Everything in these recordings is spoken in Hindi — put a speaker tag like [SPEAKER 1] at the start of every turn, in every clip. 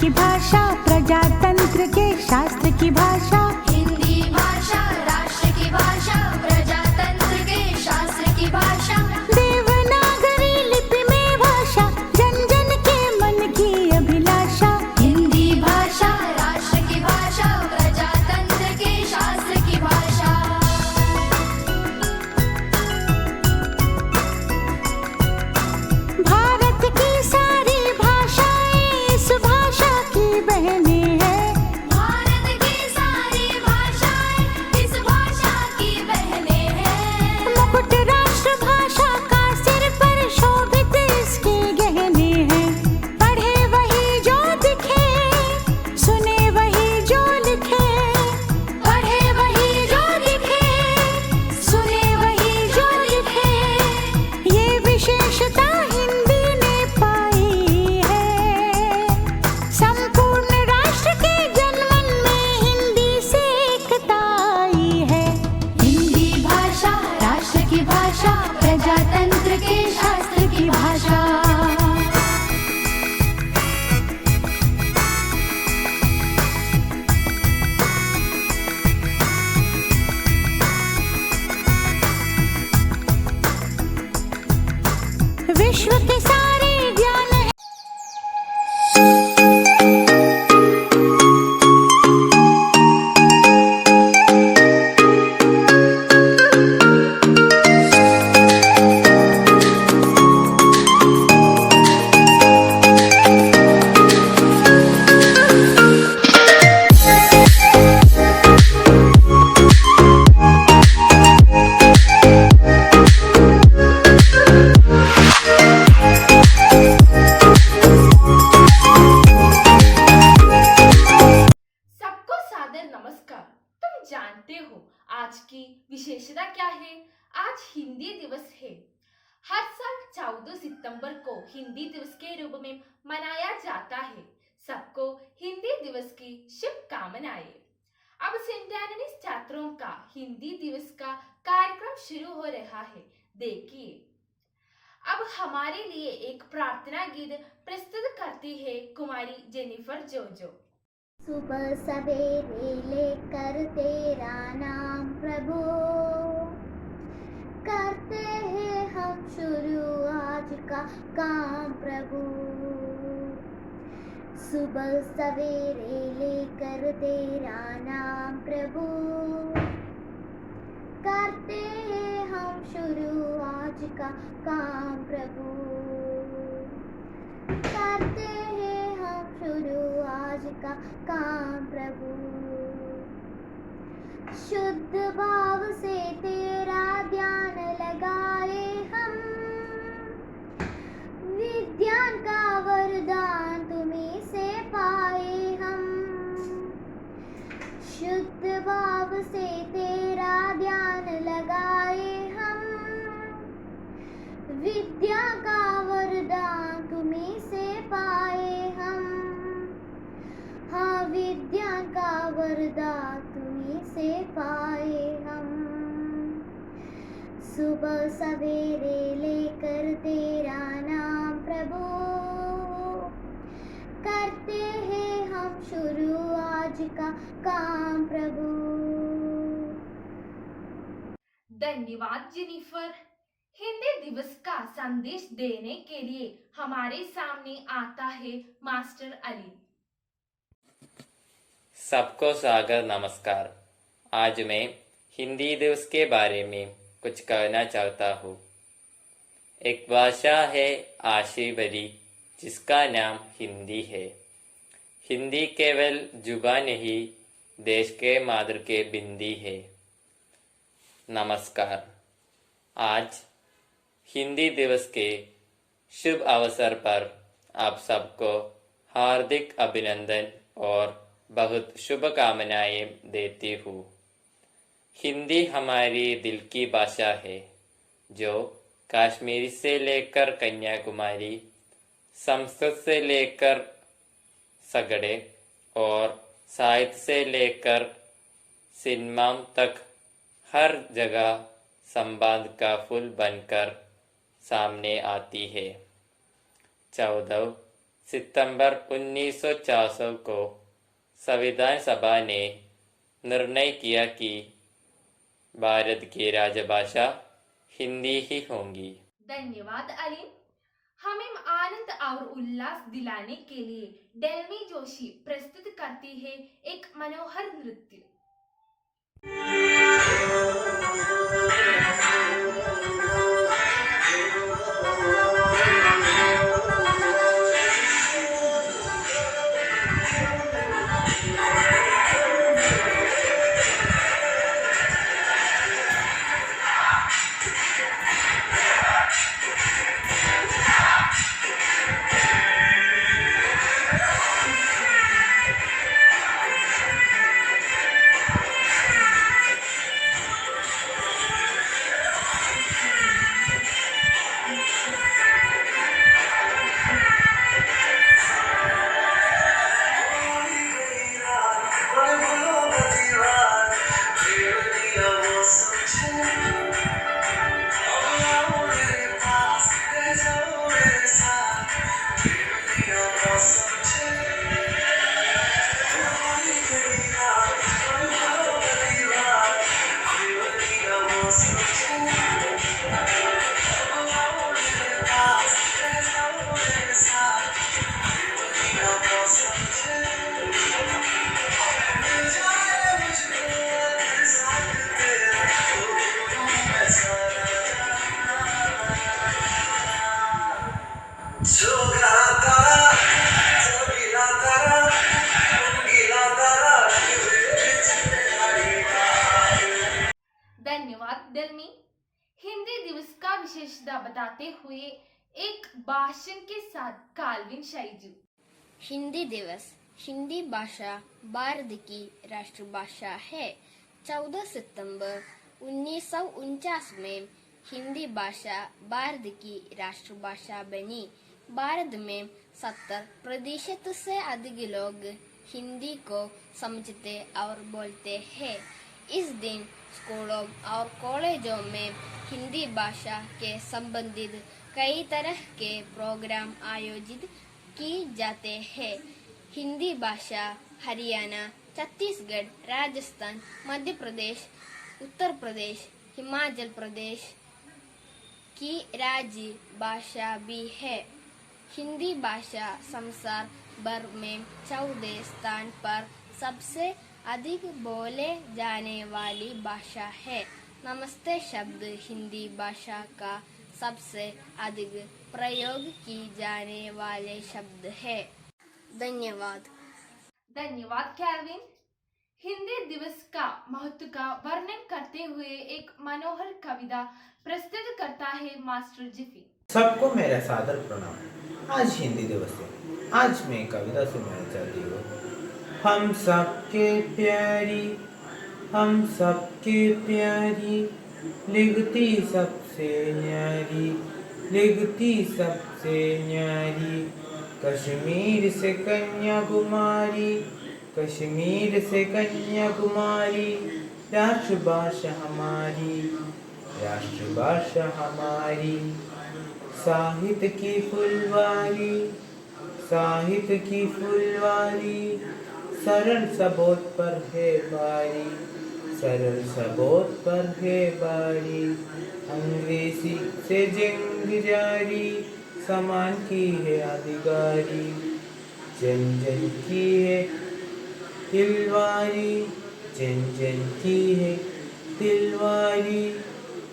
[SPEAKER 1] की भाषा, प्रजातंत्र के शास्त्र की भाषा।
[SPEAKER 2] हिंदी भाषा राष्ट्र की भाषा, प्रजातंत्र के शास्त्र की भाषा।
[SPEAKER 1] देवनागरी लिपि में भाषा, जन जन के मन की अभिलाषा।
[SPEAKER 2] हिंदी भाषा राष्ट्र की भाषा, प्रजातंत्र के शास्त्र की भाषा।
[SPEAKER 1] भारत की सारी भाषाएं इस भाषा की बहनें हैं।
[SPEAKER 2] भारत की सारी भाषाएं इस भाषा की बहनें हैं।
[SPEAKER 1] मुकुट राष्ट्र भाषा का सिर पर शोभित इसके गहने हैं। पढ़े वही जो दिखे, सुने वही जो लिखे।
[SPEAKER 2] पढ़े वही जो लिखे, सुने वही जो लिखे।
[SPEAKER 1] ये विशेषता हिंदी ने पाई है। संपूर्ण राष्ट्र के जनमन में हिंदी से एकता आई है।
[SPEAKER 2] हिंदी भाषा राष्ट्र की भाषा, प्रजातंत्र के शास्त्र की भाषा।
[SPEAKER 1] विश्व के सारे ज्ञान है।
[SPEAKER 3] सबको सादर नमस्कार। तुम जानते हो आज की विशेषता क्या है? आज हिंदी दिवस है। हर साल 14 सितंबर को हिंदी दिवस के रूप में मनाया जाता है। सबको हिंदी दिवस की शुभकामनाएं। अब सेंट एंथनीज छात्रों का हिंदी दिवस का कार्यक्रम शुरू हो रहा है। देखिए, अब हमारे लिए एक प्रार्थना गीत प्रस्तुत करती है कुमारी जेनिफर जोजो।
[SPEAKER 4] सुबह सवेरे लेकर तेरा नाम प्रभु, करते हैं हम शुरू आज का काम प्रभु। सुबह सवेरे लेकर तेरा नाम प्रभु, करते हैं हम शुरू आज का काम प्रभु। करते हैं हम शुरू आज का काम प्रभु। शुद्ध भाव से तेरा ध्यान लगाए हम, विज्ञान का वरदान तुम्हीं से पाए हम। शुद्ध भाव से तेरा ध्यान लगाए हम, विद्या का वरदान तुम्हीं से पाए हम। हाँ, विद्या का वरदान तुम्हीं से पाए हम। सुबह सवेरे लेकर तेरा नाम प्रभु, करते हैं हम शुरू आज का काम प्रभु।
[SPEAKER 3] धन्यवाद जेनिफर। हिंदी दिवस का संदेश देने के लिए हमारे सामने आता है मास्टर अली।
[SPEAKER 5] सबको सागर नमस्कार। आज मैं हिंदी दिवस के बारे में कुछ कहना चाहता हूँ। एक भाषा है आशी भरी जिसका नाम हिंदी है। हिंदी केवल जुबान नहीं, देश के मादर के बिंदी है। नमस्कार। आज हिंदी दिवस के शुभ अवसर पर आप सबको हार्दिक अभिनंदन और बहुत शुभकामनाएं देती हूँ। हिंदी हमारी दिल की भाषा है, जो कश्मीर से लेकर कन्याकुमारी, संस्कृत से लेकर सगड़े और साहित्य से लेकर सिनेमा तक हर जगह संवाद का फूल बनकर सामने आती है। 14 सितंबर 1964 को संविधान सभा ने निर्णय किया कि भारत की राजभाषा हिंदी ही होगी।
[SPEAKER 3] धन्यवाद अलीम। हमें आनंद और उल्लास दिलाने के लिए डेल्मी जोशी प्रस्तुत करती है एक मनोहर नृत्य। धन्यवाद डेल्मी। हिंदी दिवस का विशेषता बताते हुए एक भाषण के साथ काल्विन शाइजू।
[SPEAKER 6] हिंदी दिवस। हिंदी भाषा भारत की राष्ट्रभाषा है। 14 सितंबर 1949 में हिंदी भाषा भारत की राष्ट्रभाषा बनी। भारत में 70% से अधिक लोग हिंदी को समझते और बोलते हैं। इस दिन स्कूलों और कॉलेजों में हिंदी भाषा के संबंधित कई तरह के प्रोग्राम आयोजित किए जाते हैं। हिंदी भाषा हरियाणा, छत्तीसगढ़, राजस्थान, मध्य प्रदेश, उत्तर प्रदेश, हिमाचल प्रदेश की राज्य भाषा भी है। हिंदी भाषा संसार भर में 14 स्थान पर सबसे अधिक बोले जाने वाली भाषा है। नमस्ते शब्द हिंदी भाषा का सबसे अधिक प्रयोग की जाने वाले शब्द है। धन्यवाद।
[SPEAKER 3] धन्यवाद कैल्विन। हिंदी दिवस का महत्व का वर्णन करते हुए एक मनोहर कविता प्रस्तुत करता है मास्टर जिफी।
[SPEAKER 7] सबको मेरा सादर प्रणाम। आज हिंदी दिवस है। आज मैं कविता सुनाना चाहती हूँ। हम सबके प्यारी, हम सबके प्यारी, लिखती सबसे न्यारी, लिखती सबसे न्यारी, कश्मीर से कन्याकुमारी, कश्मीर से कन्याकुमारी, राष्ट्रभाषा हमारी, राष्ट्रभाषा हमारी। साहित्य की फुलवारी, साहित्य की फुलवारी, सरल सबोत पर है बारी, सरल सबोत पर है बारी। अंग्रेजी से जंग जारी, समान की है अधिकारी, जन जन की है तिलवारी, जन जन की है तिलवारी।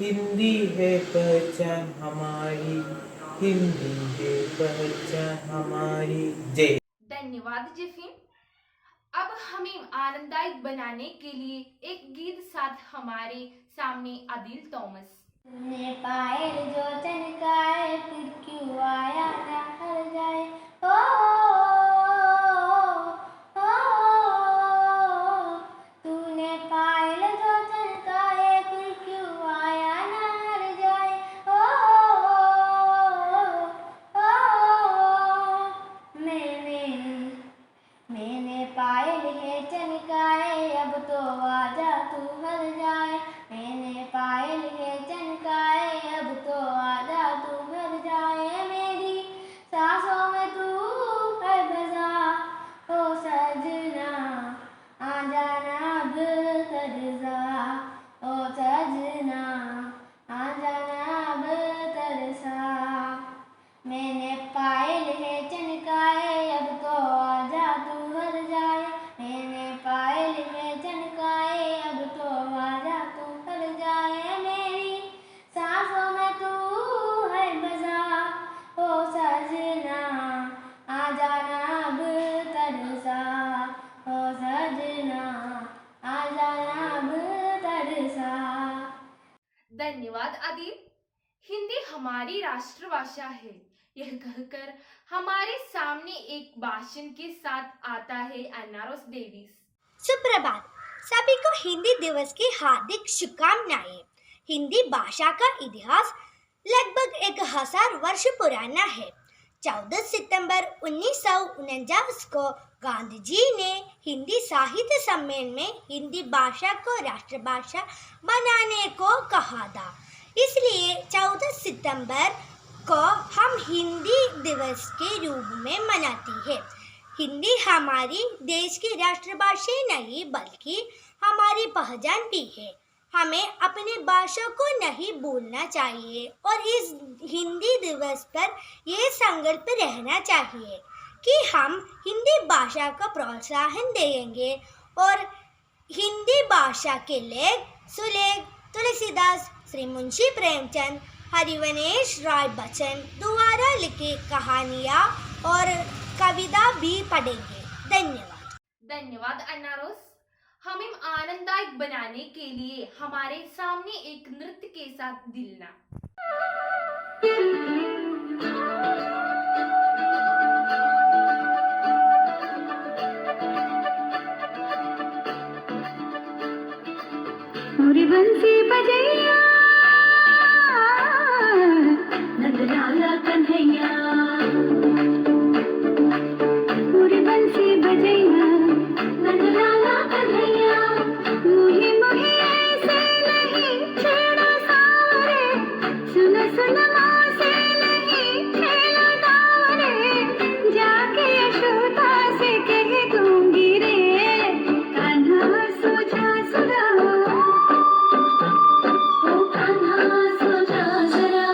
[SPEAKER 7] हिंदी है पहचान हमारी, हिंदी है पहचान हमारी। जय।
[SPEAKER 3] धन्यवाद जिफिन। अब हमें आनंददायक बनाने के लिए एक गीत साथ हमारे सामने आदिल थॉमस।
[SPEAKER 4] तूने पायल जो चनकाए फिर क्यों आया ना हर जाए। ओ, ओ, तूने पायल जो चनकाए फिर क्यों आया ना हर जाए। मैंने पायल है चनकाए अब तो आजा तू हर जाए। मैंने पायल है चनकाए अब तो आजा तू हर जाए। मेरी सांसों में
[SPEAKER 3] धन्यवाद आदिल। हिंदी हमारी राष्ट्रभाषा है, यह कहकर हमारे सामने एक भाषण के साथ आता है अनारोस डेविस।
[SPEAKER 4] सुप्रभात, सभी को हिंदी दिवस की हार्दिक शुभकामनाएं। हिंदी भाषा का इतिहास लगभग 1000 वर्ष पुराना है। 14 सितंबर 1949 को गांधी जी ने हिंदी साहित्य सम्मेलन में हिंदी भाषा को राष्ट्रभाषा बनाने को कहा था। इसलिए 14 सितंबर को हम हिंदी दिवस के रूप में मनाते हैं। हिंदी हमारी देश की राष्ट्रभाषा नहीं बल्कि हमारी पहचान भी है। हमें अपनी भाषा को नहीं भूलना चाहिए और इस हिंदी दिवस पर यह संकल्प रहना चाहिए कि हम हिंदी भाषा को प्रोत्साहन देंगे और हिंदी भाषा के लेख, सुलेख, तुलसीदास, श्री मुंशी प्रेमचंद, हरिवंश राय बच्चन द्वारा लिखी कहानियाँ और कविता भी पढ़ेंगे। धन्यवाद।
[SPEAKER 3] धन्यवाद अनारोस। हमें आनंददायक बनाने के लिए हमारे सामने एक नृत्य के साथ दिलना।
[SPEAKER 1] मोरी बंसी बजैया नंदलाला कन्हैया, मोरी बंसी बजैया नंदलाला कन्हैया, मुही मुही ऐसे नहीं छेड़ा सावरे, सुन सुन से नहीं खेला दावरे, जाके यशोदा से कह दूंगी रे, कान्हा सोझा सुना, ओ कान्हा सोझा जरा,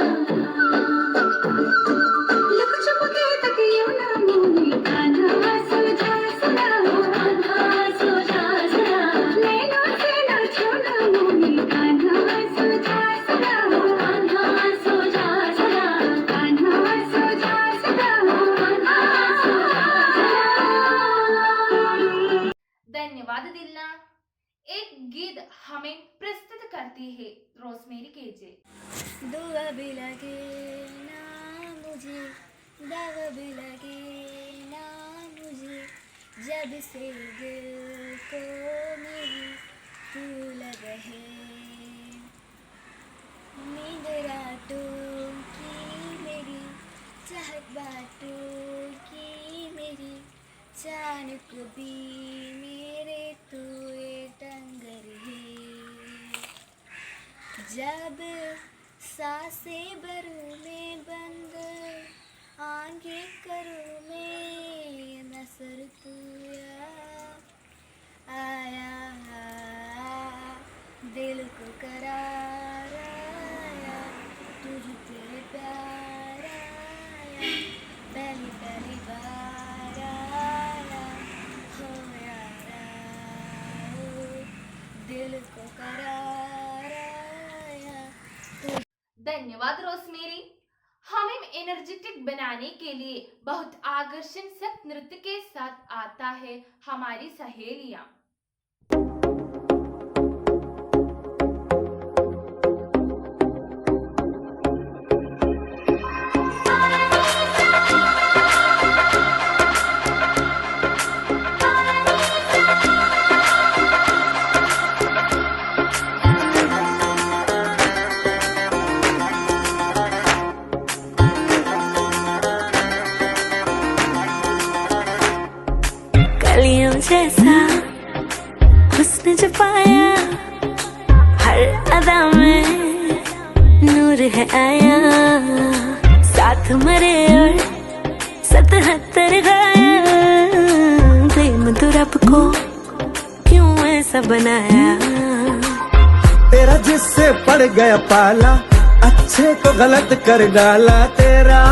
[SPEAKER 1] लुक छुप के तकियो ना मुनी, कान्हा सोझा सुना, कान्हा सोझा जरा, नैनों से ना छूना मुनी, कान्हा सोझा सुना, कान्हा सोझा जरा, कान्हा सोझा सुना, कान्हा सोझा जरा।
[SPEAKER 3] धन्यवाद दिलना। एक गीत हमें प्रस्तुत करती है रोजमेरी केजे।
[SPEAKER 6] दुआ भी लगे ना मुझे, दवा भी लगे ना मुझे, जब से दिल को मेरी तू लगा है, नींद रातों की मेरी, चाहत बातों की मेरी, चांद को भी मेरे तू टंगर है, जब सांसें भरूं मैं बंद, आंखें करूं मैं नसर, तू आया दिल को करार आया, तुझसे प्यार आया, पहली पहली बार आया, हो यारा ओ, दिल को करार आया।
[SPEAKER 3] धन्यवाद रोजमेरी। हमें एनर्जेटिक बनाने के लिए बहुत आकर्षण से नृत्य के साथ आता है हमारी सहेलियां।
[SPEAKER 1] कलियों जैसा हुस्न जो पाया, हर अदा में नूर है आया, साथ मरे और 77 गाया, प्रेम तो रब को क्यों ऐसा बनाया,
[SPEAKER 8] तेरा जिससे पड़ गया पाला, अच्छे को गलत कर डाला, तेरा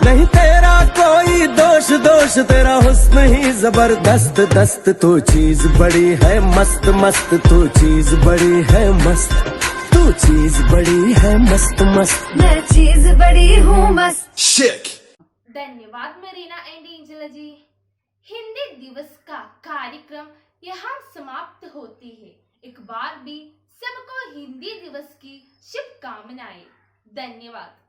[SPEAKER 8] नहीं तेरा कोई दोष, दोष तेरा हुस्न ही जबरदस्त, दस्त तू चीज बड़ी है मस्त, मस्त तू चीज बड़ी है मस्त, तू चीज बड़ी है मस्त मस्त,
[SPEAKER 1] मैं चीज बड़ी हूँ मस्त।
[SPEAKER 3] धन्यवाद मरीना एंड एंजेला जी। हिंदी दिवस का कार्यक्रम यहाँ समाप्त होती है। एक बार भी सबको हिंदी दिवस की शुभकामनाएं। धन्यवाद।